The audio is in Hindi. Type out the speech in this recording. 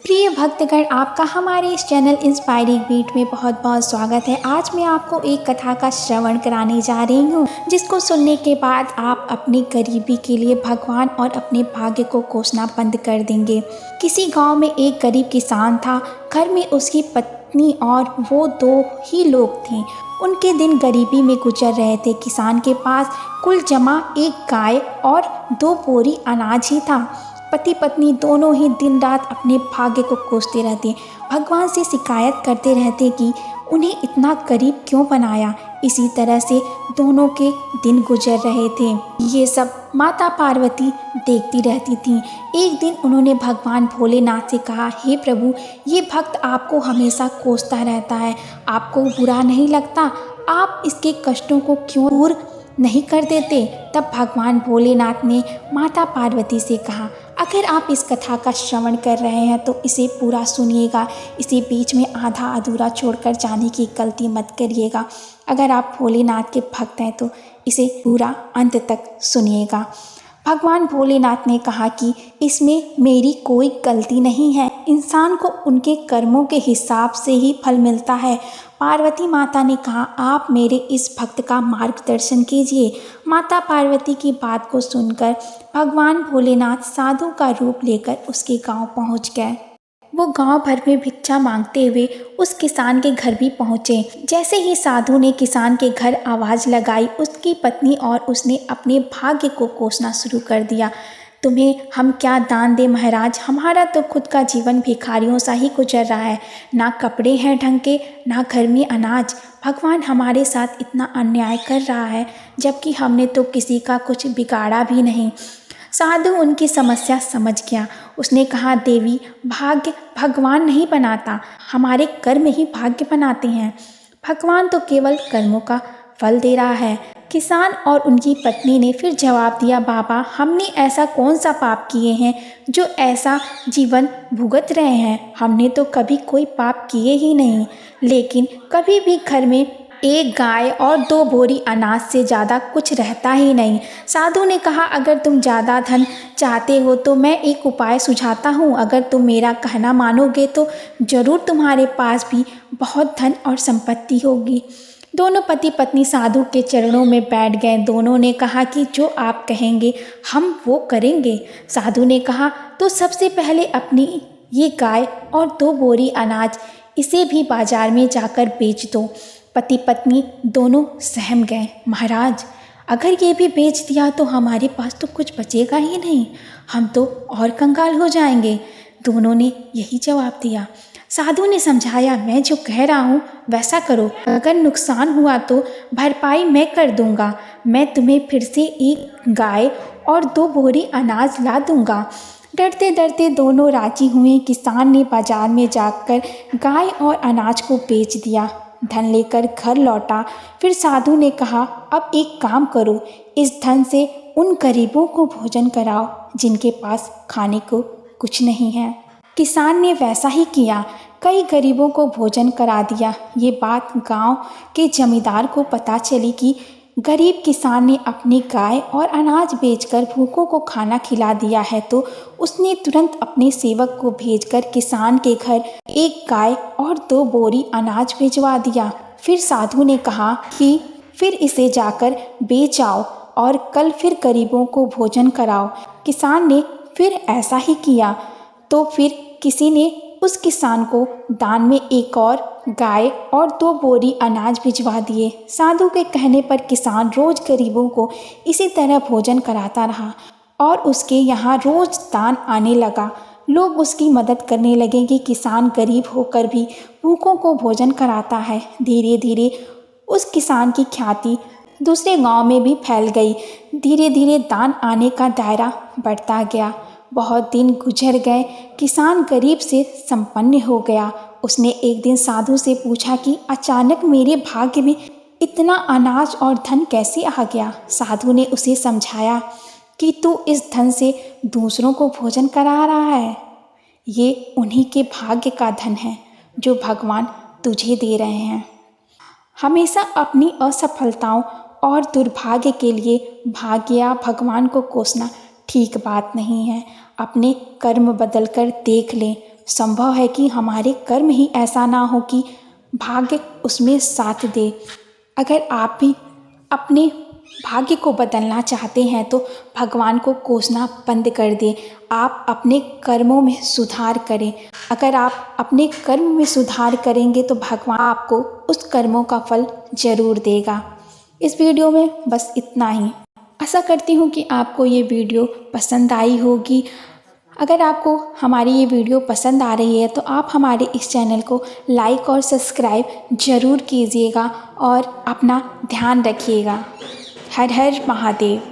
प्रिय भक्तगण, आपका हमारे इस चैनल इंस्पायरिंग बीट में बहुत बहुत स्वागत है। आज मैं आपको एक कथा का श्रवण कराने जा रही हूँ, जिसको सुनने के बाद आप अपनी गरीबी के लिए भगवान और अपने भाग्य को कोसना बंद कर देंगे। किसी गांव में एक गरीब किसान था। घर में उसकी पत्नी और वो दो ही लोग थे। उनके दिन गरीबी में गुजर रहे थे। किसान के पास कुल जमा एक गाय और 2 बोरी अनाज ही था। पति पत्नी दोनों ही दिन रात अपने भाग्य को कोसते रहते, भगवान से शिकायत करते रहते कि उन्हें इतना गरीब क्यों बनाया। इसी तरह से दोनों के दिन गुजर रहे थे। ये सब माता पार्वती देखती रहती थीं। एक दिन उन्होंने भगवान भोलेनाथ से कहा, हे प्रभु, ये भक्त आपको हमेशा कोसता रहता है, आपको बुरा नहीं लगता? आप इसके कष्टों को क्यों दूर नहीं कर देते? तब भगवान भोलेनाथ ने माता पार्वती से कहा, अगर आप इस कथा का श्रवण कर रहे हैं तो इसे पूरा सुनिएगा। इसे बीच में आधा अधूरा छोड़कर जाने की गलती मत करिएगा। अगर आप भोलेनाथ के भक्त हैं तो इसे पूरा अंत तक सुनिएगा। भगवान भोलेनाथ ने कहा कि इसमें मेरी कोई गलती नहीं है। इंसान को उनके कर्मों के हिसाब से ही फल मिलता है। पार्वती माता ने कहा, आप मेरे इस भक्त का मार्गदर्शन कीजिए। माता पार्वती की बात को सुनकर भगवान भोलेनाथ साधु का रूप लेकर उसके गांव पहुंच गए। वो गांव भर में भिक्षा मांगते हुए उस किसान के घर भी पहुंचे। जैसे ही साधु ने किसान के घर आवाज़ लगाई, उसकी पत्नी और उसने अपने भाग्य को कोसना शुरू कर दिया। तुम्हें हम क्या दान दें महाराज, हमारा तो खुद का जीवन भिखारियों सा ही गुजर रहा है। ना कपड़े हैं ढंग के, ना घर में अनाज। भगवान हमारे साथ इतना अन्याय कर रहा है, जबकि हमने तो किसी का कुछ बिगाड़ा भी नहीं। साधु उनकी समस्या समझ गया। उसने कहा, देवी, भाग्य भगवान नहीं बनाता, हमारे कर्म ही भाग्य बनाते हैं। भगवान तो केवल कर्मों का फल दे रहा है। किसान और उनकी पत्नी ने फिर जवाब दिया, बाबा, हमने ऐसा कौन सा पाप किए हैं जो ऐसा जीवन भुगत रहे हैं? हमने तो कभी कोई पाप किए ही नहीं, लेकिन कभी भी घर में एक गाय और 2 बोरी अनाज से ज़्यादा कुछ रहता ही नहीं। साधु ने कहा, अगर तुम ज़्यादा धन चाहते हो तो मैं एक उपाय सुझाता हूँ। अगर तुम मेरा कहना मानोगे तो ज़रूर तुम्हारे पास भी बहुत धन और संपत्ति होगी। दोनों पति पत्नी साधु के चरणों में बैठ गए। दोनों ने कहा कि जो आप कहेंगे हम वो करेंगे। साधु ने कहा, तो सबसे पहले अपनी ये गाय और 2 बोरी अनाज, इसे भी बाजार में जाकर बेच दो। पति पत्नी दोनों सहम गए। महाराज, अगर ये भी बेच दिया तो हमारे पास तो कुछ बचेगा ही नहीं, हम तो और कंगाल हो जाएंगे। दोनों ने यही जवाब दिया। साधु ने समझाया, मैं जो कह रहा हूँ वैसा करो, अगर नुकसान हुआ तो भरपाई मैं कर दूंगा। मैं तुम्हें फिर से एक गाय और 2 बोरी अनाज ला दूंगा। डरते डरते दोनों राजी हुए। किसान ने बाजार में जाकर गाय और अनाज को बेच दिया, धन लेकर घर लौटा। फिर साधु ने कहा, अब एक काम करो, इस धन से उन गरीबों को भोजन कराओ जिनके पास खाने को कुछ नहीं है। किसान ने वैसा ही किया, कई गरीबों को भोजन करा दिया। ये बात गांव के जमींदार को पता चली कि गरीब किसान ने अपनी गाय और अनाज बेचकर भूखों को खाना खिला दिया है, तो उसने तुरंत अपने सेवक को भेजकर किसान के घर एक गाय और 2 बोरी अनाज भिजवा दिया। फिर साधु ने कहा कि फिर इसे जाकर बेच आओ और कल फिर गरीबों को भोजन कराओ। किसान ने फिर ऐसा ही किया, तो फिर किसी ने उस किसान को दान में एक और गाय और 2 बोरी अनाज भिजवा दिए। साधु के कहने पर किसान रोज गरीबों को इसी तरह भोजन कराता रहा और उसके यहाँ रोज दान आने लगा। लोग उसकी मदद करने लगे कि किसान गरीब होकर भी भूखों को भोजन कराता है। धीरे धीरे उस किसान की ख्याति दूसरे गांव में भी फैल गई। धीरे धीरे दान आने का दायरा बढ़ता गया। बहुत दिन गुजर गए। किसान गरीब से संपन्न हो गया। उसने एक दिन साधु से पूछा कि अचानक मेरे भाग्य में इतना अनाज और धन कैसे आ गया? साधु ने उसे समझाया कि तू इस धन से दूसरों को भोजन करा रहा है। ये उन्हीं के भाग्य का धन है जो भगवान तुझे दे रहे हैं। हमेशा अपनी असफलताओं और दुर्भाग्य के लिए भाग्य या भगवान को कोसना ठीक बात नहीं है। अपने कर्म बदलकर देख लें, संभव है कि हमारे कर्म ही ऐसा ना हो कि भाग्य उसमें साथ दे। अगर आप भी अपने भाग्य को बदलना चाहते हैं तो भगवान को कोसना बंद कर दें। आप अपने कर्मों में सुधार करें। अगर आप अपने कर्म में सुधार करेंगे तो भगवान आपको उस कर्मों का फल ज़रूर देगा। इस वीडियो में बस इतना ही। आशा करती हूँ कि आपको ये वीडियो पसंद आई होगी। अगर आपको हमारी ये वीडियो पसंद आ रही है तो आप हमारे इस चैनल को लाइक और सब्सक्राइब ज़रूर कीजिएगा और अपना ध्यान रखिएगा। हर हर महादेव।